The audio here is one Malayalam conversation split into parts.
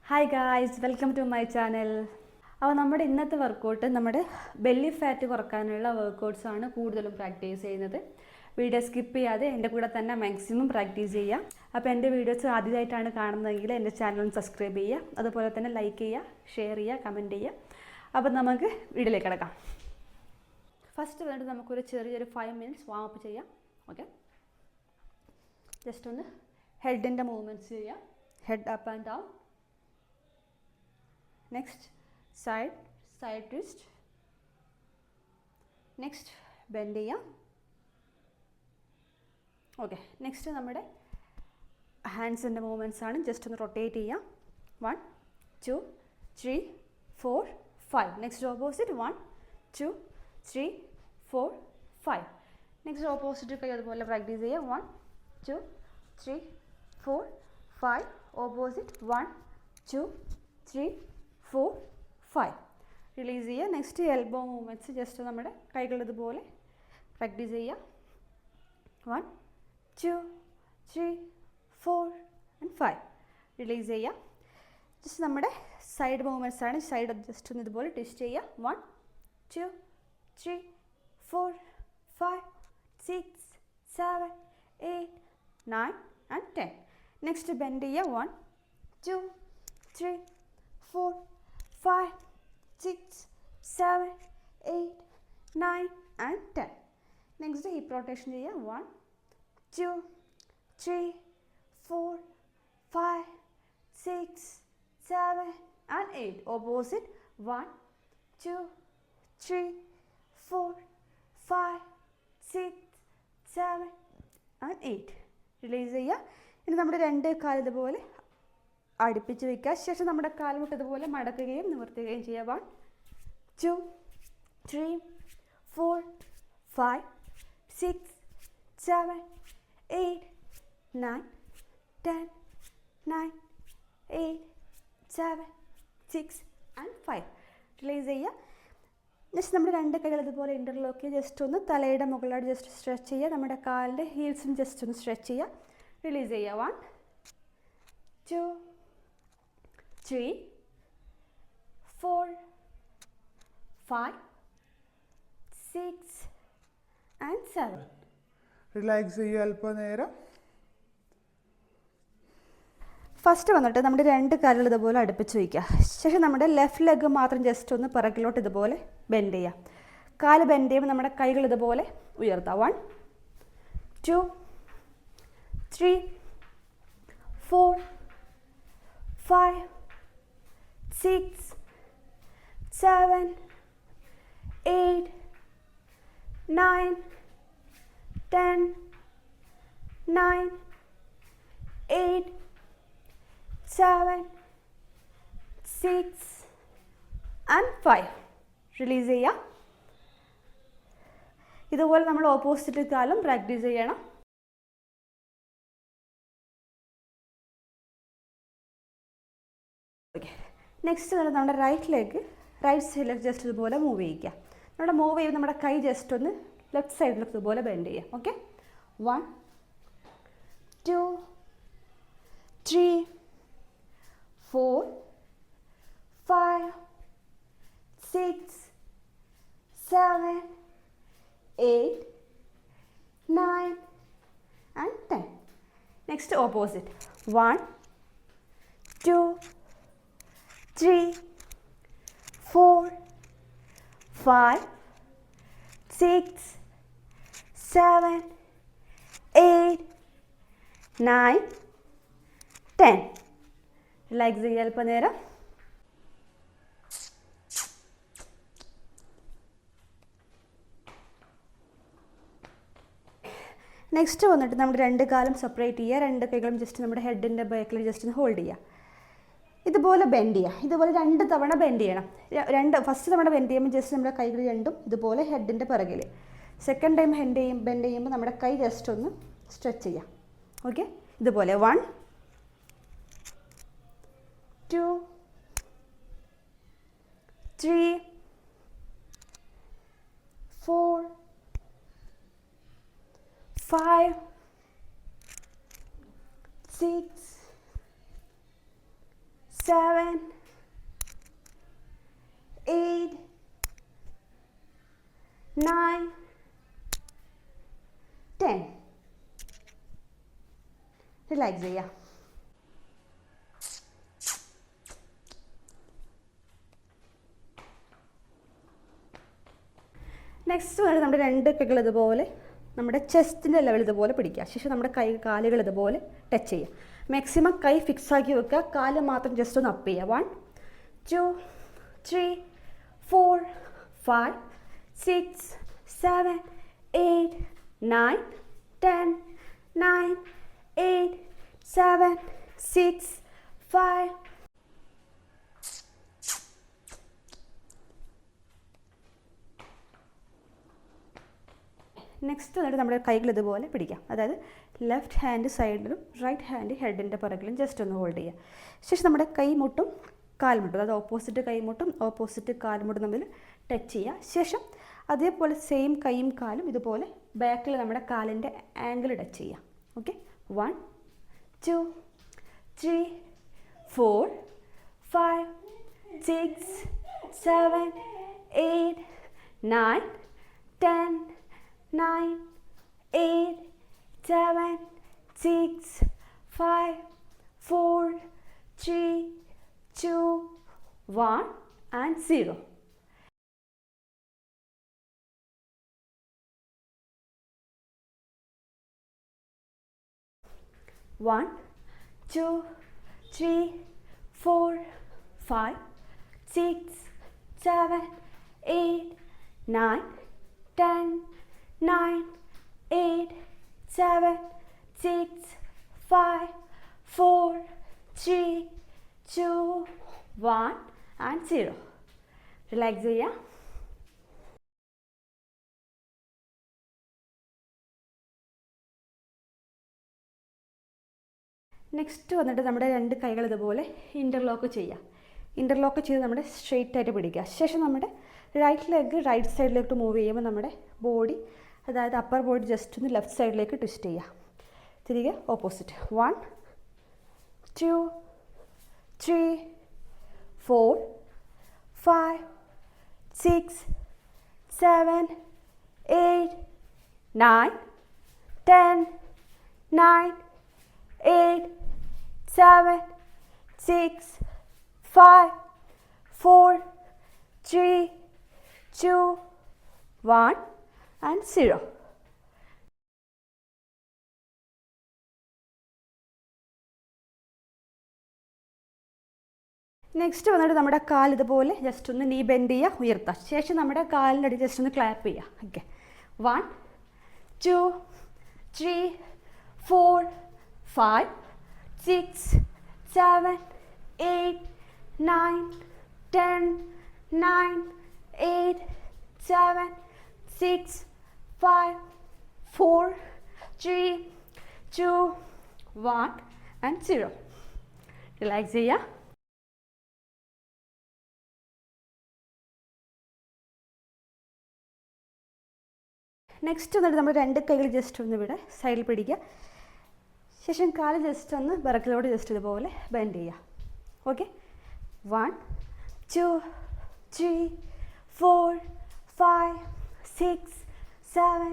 Hi guys, welcome to my channel. അപ്പോൾ നമ്മുടെ ഇന്നത്തെ വർക്കൗട്ട് നമ്മുടെ ബെല്ലി ഫാറ്റ് കുറക്കാനുള്ള വർക്കൗട്ട്സാണ് കൂടുതലും പ്രാക്ടീസ് ചെയ്യുന്നത്. വീഡിയോ സ്കിപ്പ് ചെയ്യാതെ എൻ്റെ കൂടെ തന്നെ മാക്സിമം പ്രാക്ടീസ് ചെയ്യുക. അപ്പോൾ എൻ്റെ വീഡിയോസ് ആദ്യമായിട്ടാണ് കാണുന്നതെങ്കിൽ എൻ്റെ ചാനൽ ഒന്ന് സബ്സ്ക്രൈബ് ചെയ്യുക, അതുപോലെ തന്നെ ലൈക്ക് ചെയ്യുക, ഷെയർ ചെയ്യുക, കമൻറ്റ് ചെയ്യുക. അപ്പോൾ നമുക്ക് വീഡിയോയിലേക്ക് കിടക്കാം. ഫസ്റ്റ് വേണ്ടിയിട്ട് നമുക്കൊരു ചെറിയൊരു 5 minutes വാം അപ്പ് ചെയ്യാം. ഓക്കെ, ജസ്റ്റ് ഒന്ന് ഹെഡിൻ്റെ മൂവ്മെൻറ്റ്സ് ചെയ്യാം. Head up and down. Next, side twist. Next, bend ചെയ്യാം. ഓക്കെ, നെക്സ്റ്റ് നമ്മുടെ ഹാൻഡ്സിൻ്റെ മൂവ്മെൻറ്റ്സ് ആണ്. ജസ്റ്റ് ഒന്ന് റൊട്ടേറ്റ് ചെയ്യാം. 1 2 3 4 5. Next opposite 1 2 3 4 5. നെക്സ്റ്റ് ഓപ്പോസിറ്റ് കൈ അതുപോലെ പ്രാക്ടീസ് ചെയ്യാം. 1 2 3 4 5. ഓപ്പോസിറ്റ് 1 2 3 4 5. റിലീസ് ചെയ്യുക. നെക്സ്റ്റ് എൽബോ മൂവ്മെൻറ്റ്സ് ജസ്റ്റ് നമ്മുടെ കൈകൾ ഇതുപോലെ പ്രാക്ടീസ് ചെയ്യുക. 1 2 3 4 and 5. റിലീസ് ചെയ്യുക. ജസ്റ്റ് നമ്മുടെ സൈഡ് മൂവ്മെൻറ്റ്സ് ആണ്. സൈഡ് ജസ്റ്റ് ഒന്ന് ഇതുപോലെ ട്വിസ്റ്റ് ചെയ്യുക. 1 2 3 4 5 6 7 8 9 and 10. നെക്സ്റ്റ് ബെൻഡ് ചെയ്യുക. 1 2 3 4 5 6 7 8 9 and 10. നെക്സ്റ്റ് ഹിപ്പ് റൊട്ടേഷൻ ചെയ്യുക. 1 2 3 4 5 6 7 and 8. Opposite 1 2 3 4 5 6 7 and 8. റിലീസ് ചെയ്യുക. ഇനി നമ്മുടെ രണ്ട് കാല് ഇതുപോലെ അടുപ്പിച്ച് വയ്ക്കുക. ശേഷം നമ്മുടെ കാൽമുട്ട് ഇതുപോലെ മടക്കുകയും നിവർത്തുകയും ചെയ്യുക. 1 2 3 4 5 6 7 8 9 10 9 8 7 6 and 5. റിലീസ് ചെയ്യുക. ജസ്റ്റ് നമ്മുടെ രണ്ട് കൈകൾ ഇതുപോലെ ഇൻ്റർലോക്ക് ചെയ്യുക. ജസ്റ്റ് ഒന്ന് തലയുടെ മുകളിലായിട്ട് ജസ്റ്റ് സ്ട്രെച്ച് ചെയ്യുക. നമ്മുടെ കാലിൻ്റെ ഹീൽസും ജസ്റ്റ് ഒന്ന് സ്ട്രെച്ച് ചെയ്യുക. റിലീസ് ചെയ്യുക. 1 2 3 4 5 6 and 7. റിലാക്സ് ചെയ്യുക അല്പനേരം. ഫസ്റ്റ് വന്നിട്ട് നമ്മുടെ രണ്ട് കാലുകൾ ഇതുപോലെ അടുപ്പിച്ച് വയ്ക്കുക. ശേഷം നമ്മുടെ ലെഫ്റ്റ് ലെഗ് മാത്രം ജസ്റ്റ് ഒന്ന് പിറകിലോട്ട് ഇതുപോലെ ബെൻഡ് ചെയ്യുക. കാല് ബെൻഡ് ചെയ്യുമ്പോൾ നമ്മുടെ കൈകൾ ഇതുപോലെ ഉയർത്താം. 1 2 3 4 5 6 7 8 9 10 9 8 7 6 and 5. റിലീസ് ചെയ്യുക. ഇതുപോലെ നമ്മൾ ഓപ്പോസിറ്റ് കാലും പ്രാക്ടീസ് ചെയ്യണം. ഓക്കെ, നെക്സ്റ്റ് നമ്മുടെ റൈറ്റ് സൈഡിലേക്ക് ജസ്റ്റ് ഇതുപോലെ മൂവ് ചെയ്യിക്കുക. നമ്മുടെ മൂവ് ചെയ്യുമ്പോൾ നമ്മുടെ കൈ ജസ്റ്റ് ഒന്ന് ലെഫ്റ്റ് സൈഡിലേക്ക് ഇതുപോലെ ബെൻഡ് ചെയ്യുക. Okay, 1 2 3 4 5 6 7 8 9 and 10. Next opposite 1 2 3 4 5 6 7 8 9 10. Relax ചെയ്യുക അല്പനേരം. നെക്സ്റ്റ് വന്നിട്ട് നമ്മുടെ രണ്ട് കാലും സെപ്പറേറ്റ് ചെയ്യുക. രണ്ട് കൈകളും ജസ്റ്റ് നമ്മുടെ ഹെഡിൻ്റെ ബാക്കിൽ ജസ്റ്റ് ഒന്ന് ഹോൾഡ് ചെയ്യുക. ഇതുപോലെ ബെൻഡ് ചെയ്യുക. ഇതുപോലെ 2 തവണ ബെൻഡ് ചെയ്യണം. ഫസ്റ്റ് തവണ ബെൻഡ് ചെയ്യുമ്പോൾ ജസ്റ്റ് നമ്മുടെ കൈകൾ രണ്ടും ഇതുപോലെ ഹെഡിൻ്റെ പിറകിൽ. സെക്കൻഡ് ടൈം ബെൻഡ് ചെയ്യുമ്പോൾ നമ്മുടെ കൈ ജസ്റ്റ് ഒന്ന് സ്ട്രെച്ച് ചെയ്യാം. ഓക്കെ, ഇതുപോലെ 1 2 3 4 5 6 7, 8, 9, 10. റിലാക്സ് ചെയ്യുക. നെക്സ്റ്റ് വരെ നമ്മുടെ രണ്ട് കൈകൾ ഇതുപോലെ നമ്മുടെ ചെസ്റ്റിൻ്റെ ലെവൽ ഇതുപോലെ പിടിക്കുക. ശേഷം നമ്മുടെ കാലുകൾ ഇതുപോലെ ടച്ച് ചെയ്യുക. മാക്സിമം കൈ ഫിക്സ് ആക്കി വെക്കുക. കാല് മാത്രം ജസ്റ്റ് ഒന്ന് അപ്പ് ചെയ്യുക. 1, 2, 3, 4, 5, 6, 7, 8, 9, 10, 9, 8, 7, 6, 5. നെക്സ്റ്റ് വന്നിട്ട് നമ്മുടെ കൈകൾ ഇതുപോലെ പിടിക്കാം. അതായത് ലെഫ്റ്റ് ഹാൻഡ് സൈഡിലും റൈറ്റ് ഹാൻഡ് ഹെഡിൻ്റെ പുറകിലും ജസ്റ്റ് ഒന്ന് ഹോൾഡ് ചെയ്യുക. ശേഷം നമ്മുടെ കൈമുട്ടും കാൽമുട്ടും, അതായത് ഓപ്പോസിറ്റ് കൈമുട്ടും ഓപ്പോസിറ്റ് കാൽമുട്ടും തമ്മിൽ ടച്ച് ചെയ്യുക. ശേഷം അതേപോലെ സെയിം കൈയും കാലും ഇതുപോലെ ബാക്കിൽ നമ്മുടെ കാലിൻ്റെ ആംഗിൾ ടച്ച് ചെയ്യുക. Okay, 1, 2, 3, 4, 5, 6, 7, 8, 9, 10, 9, 8, 7, 6, 5, 4, 3, 2, 1 and 0. One, 2, 3, 4, 5, 6, 7, 8, 9, 10, 9, 8, 7, 6, 5, 4, 3, 2, 1 and 0. Relax ചെയ്യുക. നെക്സ്റ്റ് വന്നിട്ട് നമ്മുടെ രണ്ട് കൈകൾ ഇതുപോലെ ഇൻ്റർലോക്ക് ചെയ്യുക. ഇൻ്റർലോക്ക് ചെയ്ത് നമ്മുടെ സ്ട്രെയിറ്റ് ആയിട്ട് പിടിക്കുക. ശേഷം നമ്മുടെ റൈറ്റ് ലെഗ് റൈറ്റ് സൈഡിലേക്ക് മൂവ് ചെയ്യുമ്പോൾ നമ്മുടെ ബോഡി, അതായത് അപ്പർ ബോഡി ജസ്റ്റ് ഒന്ന് ലെഫ്റ്റ് സൈഡിലേക്ക് ട്വിസ്റ്റ് ചെയ്യുക. തിരികെ ഓപ്പോസിറ്റ്. 1, 2, 3, 4, 5, 6, 7, 8, 9, 10, 9, 8, 7, 6, 5, 4, 3, 2, 1 and 0. നെക്സ്റ്റ് വന്നിട്ട് നമ്മുടെ കാൽ ഇതുപോലെ ജസ്റ്റ് ഒന്ന് നീ ബെൻഡ് ചെയ്യുക, ഉയർത്തുക. ശേഷം നമ്മുടെ കാലിൻ്റെ അടി ജസ്റ്റ് ഒന്ന് ക്ലാപ്പ് ചെയ്യുക. Okay, 1, 2, 3, 4, 5, 6, 7, 8, 9, 10, 9, 8, 7, 6, 5, 4, 3, 2, 1 and 0. റിലാക്സ് ചെയ്യുക. നെക്സ്റ്റ് വന്നിട്ട് നമ്മൾ രണ്ട് കൈകൾ ജസ്റ്റ് ഒന്ന് ഇവിടെ സൈഡിൽ പിടിക്കുക. ശേഷം കാല് ജസ്റ്റ് ഒന്ന് ബറക്കിലോട്ട് ജസ്റ്റ് ഇതുപോലെ ബെൻഡ് ചെയ്യുക. Okay, 1, 2, 3, 4, 5, 6, 7,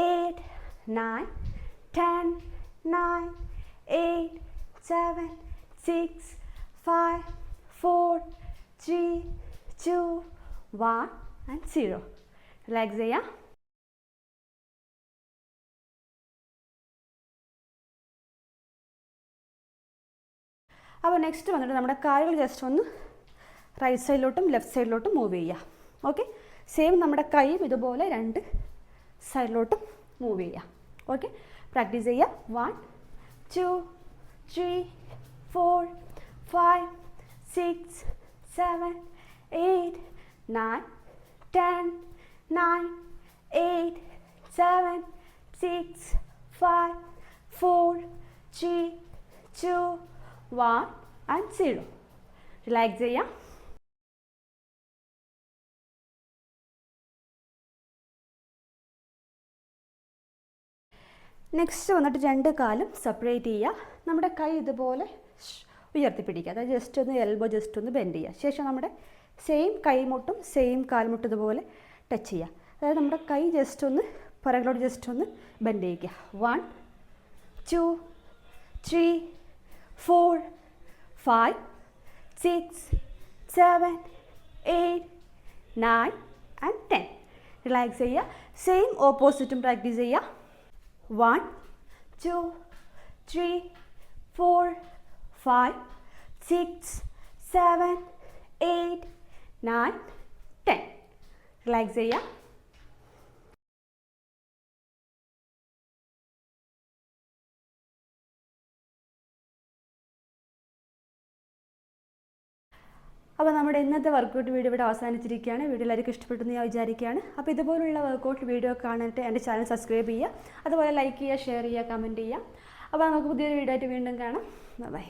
8, 9, 10, 9, 8, 7, 6, 5, 4, 3, 2, 1 and 0. റിലാക്സ് ചെയ്യുക. അപ്പോൾ നെക്സ്റ്റ് വന്നിട്ട് നമ്മുടെ കാലുകൾ ജസ്റ്റ് ഒന്ന് റൈറ്റ് സൈഡിലോട്ടും ലെഫ്റ്റ് സൈഡിലോട്ടും മൂവ് ചെയ്യുക. ഓക്കെ, സെയിം നമ്മുടെ കൈയും ഇതുപോലെ രണ്ട് സൈഡിലോട്ടും മൂവ് ചെയ്യുക. ഓക്കെ, പ്രാക്ടീസ് ചെയ്യുക. 1, 2, 3, 4, 5, 6, 7, 8, 9, 10, 9, 8, 7, 6, 5, 4, 3, 2, 1 and 0. റിലാക്സ് ചെയ്യുക. നെക്സ്റ്റ് വന്നിട്ട് രണ്ട് കാലും സെപ്പറേറ്റ് ചെയ്യുക. നമ്മുടെ കൈ ഇതുപോലെ ഉയർത്തിപ്പിടിക്കുക. അതായത് ജസ്റ്റ് ഒന്ന് എൽബോ ജസ്റ്റ് ഒന്ന് ബെൻഡ് ചെയ്യുക. ശേഷം നമ്മുടെ സെയിം കൈമുട്ടും സെയിം കാൽമുട്ടും ഇതുപോലെ ടച്ച് ചെയ്യുക. അതായത് നമ്മുടെ കൈ ജസ്റ്റ് ഒന്ന് പുറകിലോട്ട് ജസ്റ്റ് ഒന്ന് ബെൻഡ് ചെയ്യിക്കുക. 1 2 3 4 5 6 7 8 9 and 10. റിലാക്സ് ചെയ്യുക. സെയിം ഓപ്പോസിറ്റും പ്രാക്ടീസ് ചെയ്യുക. 1 2 3 4 5 6 7 8 9 10. റിലാക്സ് ചെയ്യുക. അപ്പോൾ നമ്മുടെ ഇന്നത്തെ വർക്കൗട്ട് വീഡിയോ ഇവിടെ അവസാനിച്ചിരിക്കുകയാണ്. വീഡിയോ എല്ലാവർക്കും ഇഷ്ടപ്പെട്ടെന്ന് ഞാൻ വിചാരിക്കുകയാണ്. അപ്പോൾ ഇതുപോലുള്ള വർക്കൗട്ട് വീഡിയോ കാണാനായിട്ട് എൻ്റെ ചാനൽ സബ്സ്ക്രൈബ് ചെയ്യുക. അതുപോലെ ലൈക്ക് ചെയ്യുക, ഷെയർ ചെയ്യുക, കമൻറ്റ് ചെയ്യുക. അപ്പോൾ നമുക്ക് പുതിയൊരു വീഡിയോ ആയിട്ട് വീണ്ടും കാണാം. ബൈ.